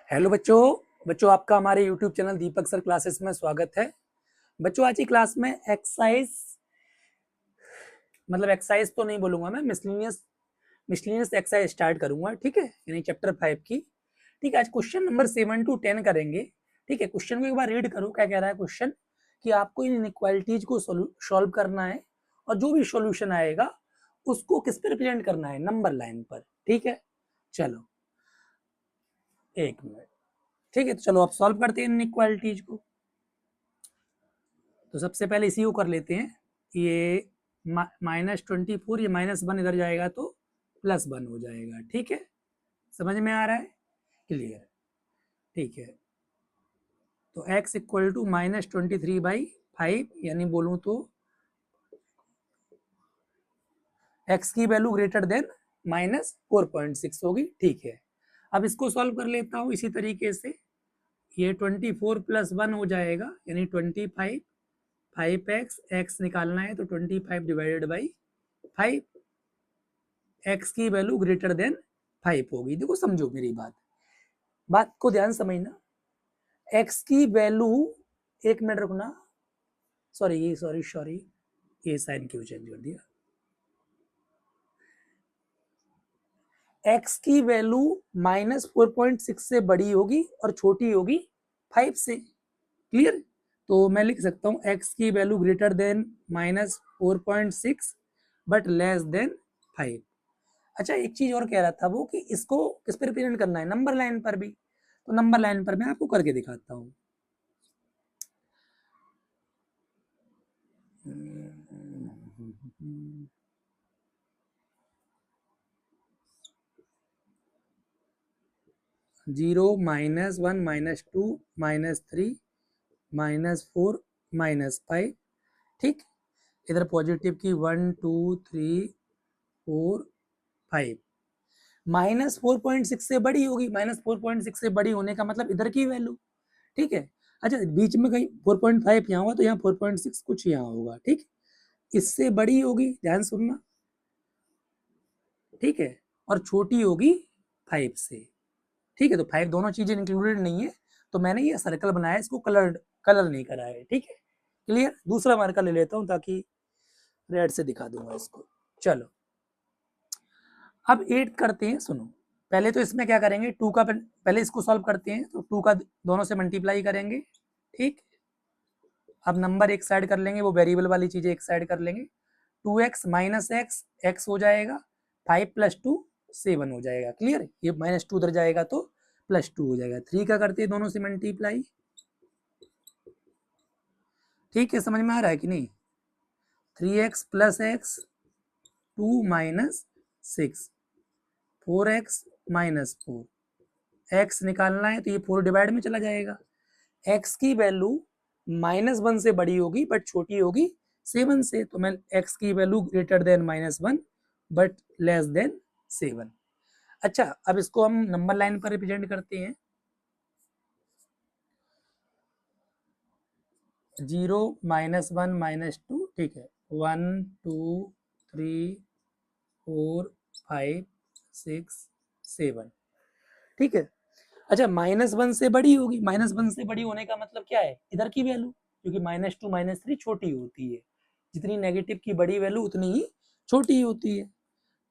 Hello बच्चों। बच्चों आपका हमारे यूट्यूब चैनल दीपक सर क्लासेस में स्वागत है। बच्चों आज की क्लास में एक्सरसाइज एक्सरसाइज तो नहीं बोलूंगा मैं, मिसलिनियस एक्सरसाइज स्टार्ट करूंगा। ठीक है, यानी चैप्टर 5 की। ठीक है, आज क्वेश्चन नंबर 7 to 10 करेंगे। ठीक है, क्वेश्चन को एक बार रीड करो। क्या कह रहा है क्वेश्चन कि आपको इन इनइक्वालिटीज को सॉल्व करना है और जो भी सॉल्यूशन आएगा उसको किस पे रिप्रेजेंट करना है, नंबर लाइन पर। ठीक है, चलो एक मिनट। ठीक है, तो चलो आप सॉल्व करते हैं इनइक्वालिटीज को। तो सबसे पहले इसी को कर लेते हैं। ये -24, ये -1 इधर जाएगा तो +1 हो जाएगा। ठीक है, समझ में आ रहा है? क्लियर? ठीक है, तो x इक्वल टू -23/5, यानी बोलूं तो x की वैल्यू ग्रेटर देन -4.6 होगी। ठीक है, अब इसको सॉल्व कर लेता हूं इसी तरीके से। ये 24 + 1 हो जाएगा, यानी 25। 5x निकालना है तो 25/5, x की वैल्यू ग्रेटर देन 5 होगी। देखो समझो मेरी बात को ध्यान समझना। x की वैल्यू, एक मिनट रुकना, सॉरी ये साइन क्यों चेंज कर दिया। x की वैल्यू -4.6 से बड़ी होगी और छोटी होगी 5 से। क्लियर? तो मैं लिख सकता हूँ x की value greater then -4.6 but less then 5। अच्छा, एक चीज और कह रहा था वो कि इसको किस पे रिप्रेजेंट करना है, नंबर लाइन पर भी। तो नंबर लाइन पर मैं आपको करके दिखाता हूँ। 0 -1 -2 -3 -4 -5। ठीक, इधर पॉजिटिव की 1 2 3 4 5। -4.6 से बड़ी होगी, -4.6 से बड़ी होने का मतलब इधर की वैल्यू। ठीक है, अच्छा बीच में कहीं 4.5 यहाँ हुआ तो यहाँ 4.6 कुछ यहाँ होगा। ठीक, इससे बड़ी होगी, ध्यान सुनना। ठीक है, और छोटी होगी 5 से। ठीक है, तो 5 दोनों चीजें इंक्लूडेड नहीं है, तो मैंने ये सर्कल बनाया, इसको कलर नहीं करा है। ठीक है, क्लियर? दूसरा मार्कर ले लेता हूँ ताकि रेड से दिखा दूंगा इसको। चलो अब 8 करते हैं, सुनो। पहले तो इसमें क्या करेंगे, 2 का पहले इसको सॉल्व करते हैं, तो 2 का दोनों से मल्टीप्लाई करेंगे। ठीक, अब नंबर एक साइड कर लेंगे, वो वेरिएबल वाली चीजें एक साइड कर लेंगे। 2x -x x हो जाएगा, 5 + 2 7 हो जाएगा। क्लियर? ये -2 उधर जाएगा तो +2 हो जाएगा। 3 का करते हैं दोनों से मल्टीप्लाई। ठीक है, समझ में आ रहा है कि नहीं? 3x + x 2 - 6 4x -4, x निकालना है तो ये 4 डिवाइड में चला जाएगा। x की वैल्यू -1 से बड़ी होगी बट छोटी होगी 7 से, तो मैं x की value greater then -1 but less then 7। अच्छा, अब इसको हम नंबर लाइन पर रिप्रेजेंट करते हैं। 0 -1 -2। ठीक है, 1 2 3 4 5 6 7। ठीक है, अच्छा -1 से बड़ी होगी, -1 से बड़ी होने का मतलब क्या है, इधर की वैल्यू, क्योंकि -2 -3 छोटी होती है। जितनी नेगेटिव की बड़ी वैल्यू उतनी ही छोटी होती है,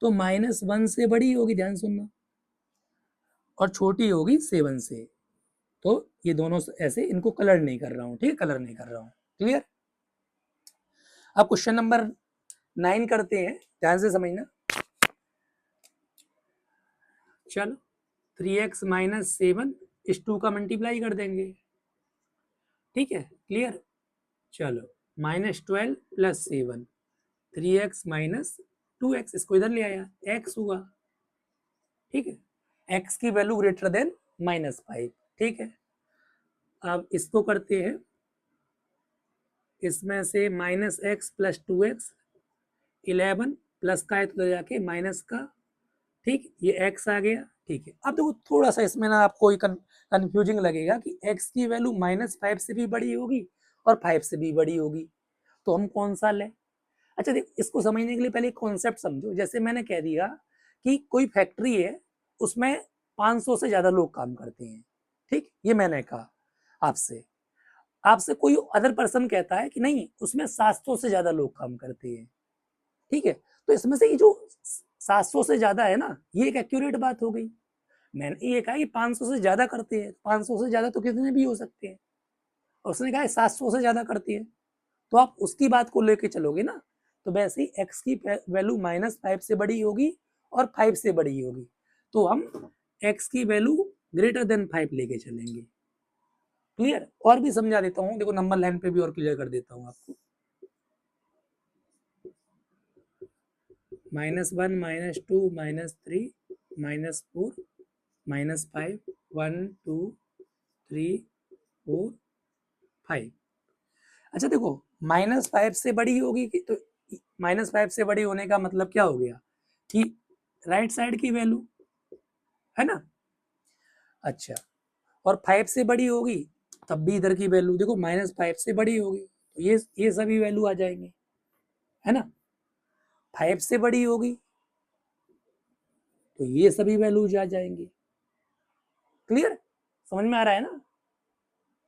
तो -1 से बड़ी होगी, ध्यान सुनना, और छोटी होगी 7 से। तो ये दोनों ऐसे, इनको कलर नहीं कर रहा हूँ। ठीक है, कलर नहीं कर रहा हूँ। क्लियर? अब क्वेश्चन नंबर 9 करते हैं, ध्यान से समझना। चलो 3x -7 इस 2 का मल्टीप्लाई कर देंगे। ठीक है, क्लियर? चलो -12 + 7, 3x -2x, इसको इधर ले आया, x हुआ। ठीक है, x की वैल्यू ग्रेटर देन -5। ठीक है, अब इसको करते हैं, इसमें से -x + 2x 11 प्लस का है तो जाके माइनस का। ठीक, ये x आ गया। ठीक है, अब देखो थोड़ा सा इसमें ना आपको कंफ्यूजिंग लगेगा कि x की वैल्यू -5 से भी बड़ी होगी और 5 से भी बड़ी होगी, तो हम कौन सा लें? अच्छा देख, इसको समझने के लिए पहले कॉन्सेप्ट समझो। जैसे मैंने कह दिया कि कोई फैक्ट्री है, उसमें 500 से ज्यादा लोग काम करते हैं। ठीक, ये मैंने कहा आपसे। आपसे कोई अदर पर्सन कहता है कि नहीं उसमें 700 से ज्यादा लोग काम करते हैं, ठीक है, तो इसमें से ये जो 700 से ज्यादा है ना, ये एक एक्यूरेट बात हो गई। मैंने ये कहा कि 500 से ज्यादा करते हैं, 500 से ज्यादा तो कितने भी हो सकते हैं, और उसने कहा 700 से ज्यादा करती है, तो आप उसकी बात को लेके चलोगे ना, तो वैसे ही x की वैल्यू -5 से बड़ी होगी और 5 से बड़ी होगी, तो हम x की वैल्यू ग्रेटर देन 5 लेके चलेंगे। क्लियर? और भी समझा देता हूँ, देखो नंबर लाइन पे भी और क्लियर कर देता हूँ आपको। -1 -2 -3 -4 -5 1 2 3 4 5। अच्छा देखो, -5 से बड़ी होगी कि, तो -5 से बड़ी होने का मतलब क्या हो गया कि राइट साइड की वैल्यू है ना। अच्छा, और 5 से बड़ी होगी तब भी इधर की वैल्यू देखो -5 से बड़ी होगी, तो ये सभी वैल्यू आ जाएंगे, है ना। 5 से बड़ी होगी तो ये सभी वैल्यूज आ जाएंगे। क्लियर? समझ में आ रहा है ना?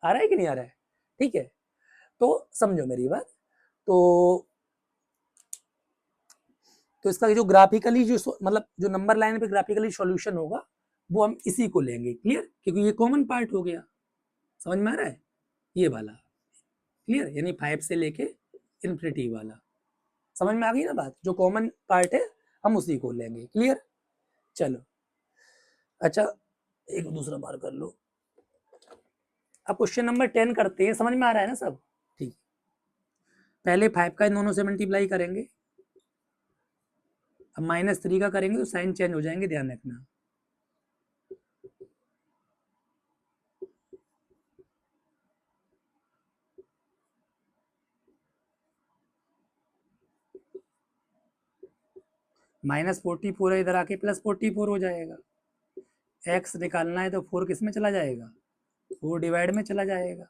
आ रहा है कि नहीं आ रहा है? ठीक है, तो समझो मेरी बात। तो इसका जो ग्राफिकली जो मतलब जो नंबर लाइन पे ग्राफिकली सॉल्यूशन होगा वो हम इसी को लेंगे। क्लियर? क्योंकि ये कॉमन पार्ट हो गया। समझ में आ रहा है? ये वाला क्लियर, यानी 5 से लेके इन्फिनिटी वाला। समझ में आ गई ना बात? जो कॉमन पार्ट है हम उसी को लेंगे। क्लियर? चलो, अच्छा एक दूसरा बार कर लो। अब क्वेश्चन नंबर 10 करते हैं। समझ में आ रहा है ना सब? ठीक, पहले 5 का इन दोनों से मल्टीप्लाई करेंगे, अब -3 का करेंगे तो साइन चेंज हो जाएंगे, ध्यान रखना। -44 है, इधर आके +44 हो जाएगा। x निकालना है तो 4 किस में चला जाएगा? 4 डिवाइड में चला जाएगा।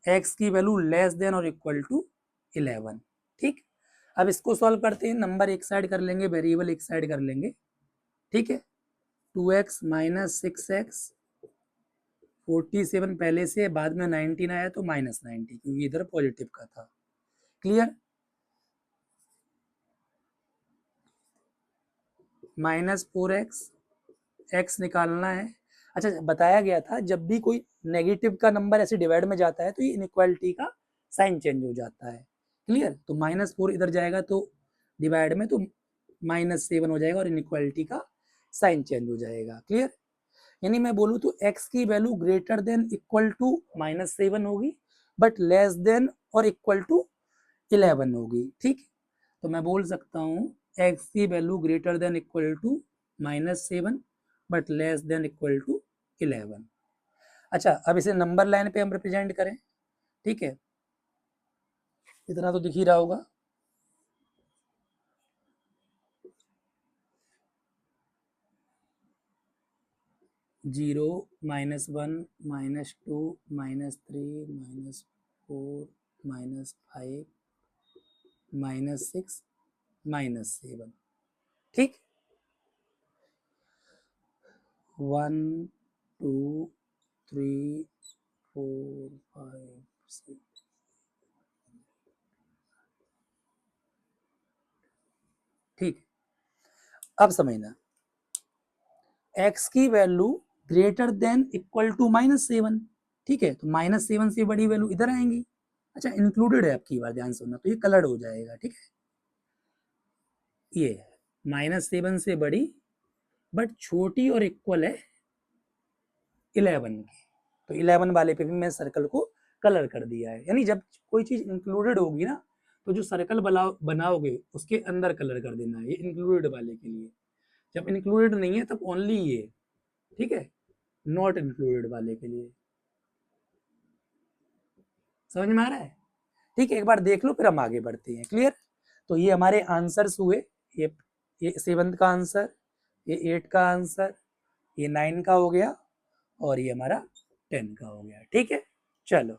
x की वैल्यू लेस देन और इक्वल टू 11। ठीक, अब इसको सॉल्व करते हैं। नंबर एक साइड कर लेंगे, वेरिएबल एक साइड कर लेंगे। ठीक है, 2x - 6x 47 पहले से, बाद में 19 आया तो -90, क्योंकि इधर पॉजिटिव का था। क्लियर? -4x, x निकालना है। अच्छा, बताया गया था जब भी कोई नेगेटिव का नंबर ऐसे डिवाइड में जाता है तो ये इनइक्वालिटी का साइन चेंज हो जाता है। क्लियर? तो -4 इधर जाएगा तो डिवाइड में तो -7 हो जाएगा और इनइक्वालिटी का साइन चेंज हो जाएगा। क्लियर? यानी मैं बोलूँ तो x की value greater than equal to -7 होगी, बट लेस देन और इक्वल टू 11 होगी। ठीक, तो मैं बोल सकता हूँ x की value greater than equal to -7 but less than equal to 11। अच्छा, अब इसे नंबर लाइन पे हम रिप्रेजेंट करें। ठीक है, इतना तो दिख ही रहा होगा। जीरो -1 -2 -3 -4 -5 -6 -7। ठीक, 1 2 3 4 5 6। ठीक, अब समझना, x की value greater than equal to -7। ठीक है, तो -7 से बड़ी वैल्यू इधर आएंगी। अच्छा, इंक्लूडेड है, आपकी बार ध्यान सुनना, तो ये कलर्ड हो जाएगा। ठीक है, ये -7 से बड़ी बट छोटी और इक्वल है 11 की, तो 11 वाले पे भी मैं सर्कल को कलर कर दिया है। यानी जब कोई चीज इंक्लूडेड होगी ना, तो जो सर्कल बनाओगे उसके अंदर कलर कर देना है, ये इंक्लूडेड वाले के लिए। जब इंक्लूडेड नहीं है तब ओनली ये, ठीक है, नॉट इंक्लूडेड वाले के लिए। समझ में आ रहा है? ठीक है, एक बार देख लो फिर हम आगे बढ़ते हैं। क्लियर? तो ये हमारे आंसर्स हुए। ये 7 का आंसर, ये 8 का आंसर, ये 9 का हो गया और ये हमारा 10 का हो गया। ठीक है, चलो।